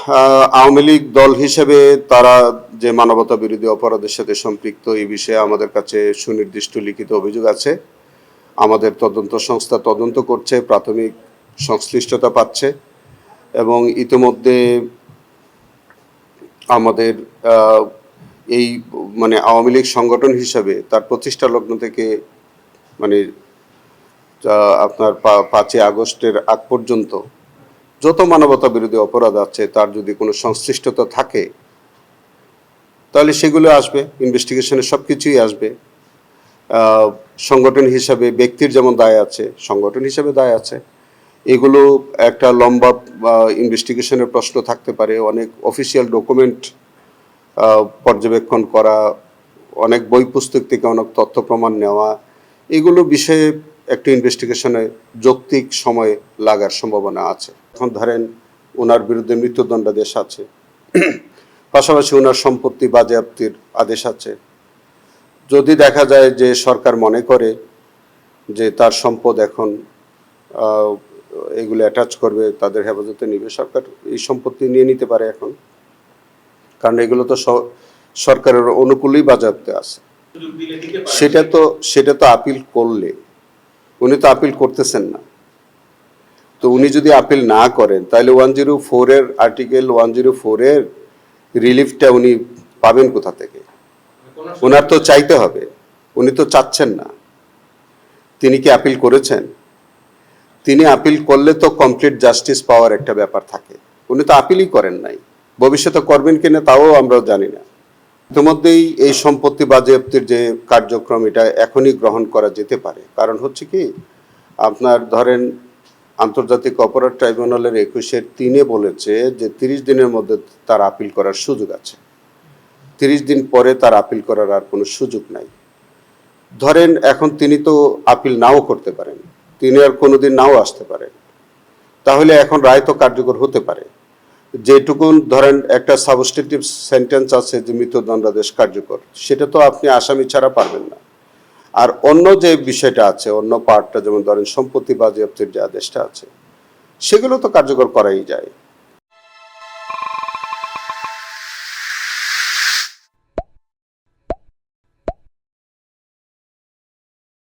আওয়ামী লীগ দল হিসেবে তারা যে মানবতা বিরোধী অপরাধের সাথে সম্পৃক্ত এই বিষয়ে আমাদের কাছে সুনির্দিষ্ট লিখিত অভিযোগ আছে। আমাদের তদন্ত সংস্থা তদন্ত করছে, প্রাথমিক সংশ্লিষ্টতা পাচ্ছে এবং ইতিমধ্যে আমাদের এই মানে আওয়ামী লীগ সংগঠন হিসাবে তার প্রতিষ্ঠা লগ্ন থেকে মানে আপনার 5ই আগস্টের আগ পর্যন্ত যত মানবতা বিরোধী অপরাধ আছে তার যদি কোনো সংশ্লিষ্টতা থাকে তাহলে সেগুলো আসবে, ইনভেস্টিগেশনে সব কিছুই আসবে। সংগঠন হিসাবে ব্যক্তির যেমন দায় আছে, সংগঠন হিসাবে দায় আছে। এগুলো একটা লম্বা ইনভেস্টিগেশনের প্রশ্ন থাকতে পারে, অনেক অফিসিয়াল ডকুমেন্ট পর্যবেক্ষণ করা, অনেক বই পুস্তক থেকে অনেক তথ্য প্রমাণ নেওয়া, এগুলো বিষয়ে একটা ইনভেস্টিগেশনে যৌক্তিক সময় লাগার সম্ভাবনা আছে। এখন ধরেন ওনার বিরুদ্ধে মৃত্যুদণ্ডাদেশ আছে, পাশাপাশি ওনার সম্পত্তি বাজেয়াপ্তির আদেশ আছে। যদি দেখা যায় যে সরকার মনে করে যে তার সম্পদ এখন এগুলো অ্যাটাচ করবে, তাদের হেফাজতে নিবে, সরকার এই সম্পত্তি নিয়ে নিতে পারে এখন, কারণ এগুলো তো সরকারের অনুকূলেই বাজেয়াপ্তে আছে। সেটা তো আপিল করলে, উনি তো আপিল করতেছেন না। তো উনি যদি আপিল না করেন তাহলে 104 এর আর্টিকেল 104 এর রিলিফটা উনি পাবেন কোথা থেকে? ওনার তো চাইতে হবে, উনি তো চাচ্ছেন না। তিনি কি আপিল করেছেন? তিনি আপিল করলে তো কমপ্লিট জাস্টিস পাওয়ার একটা ব্যাপার থাকে, উনি তো আপিলই করেন নাই। ভবিষ্যতে করবেন কিনা তাও আমরা জানি না। ইতিমধ্যেই এই সম্পত্তি বাজেয়াপ্তির যে কার্যক্রম এটা এখনই গ্রহণ করা যেতে পারে। কারণ হচ্ছে কি, আপনার ধরেন আন্তর্জাতিক অপরাধ ট্রাইব্যুনালের 21-3 বলেছে যে 30 দিনের মধ্যে তার আপিল করার সুযোগ আছে। 30 দিন পরে তার আপিল করার আর কোনো সুযোগ নাই। ধরেন এখন তিনি তো আপিল নাও করতে পারেন, তিনি আর কোনোদিন নাও আসতে পারেন, তাহলে এখন রায় তো কার্যকর হতে পারে। যেটুকুন ধরেন একটা সাবস্টিটিউট সেন্টেন্স আছে যে মৃত্যুদণ্ডাদেশ কার্যকর, সেটা তো আপনি আসামি ছাড়া পারবেন না। আর অন্য যে বিষয়টা আছে, অন্য পার্টটা, যেমন ধরেন সম্পত্তি বাজেয়াপ্তির যে আদেশটা আছে, সেগুলো তো কার্যকর করাই যায়।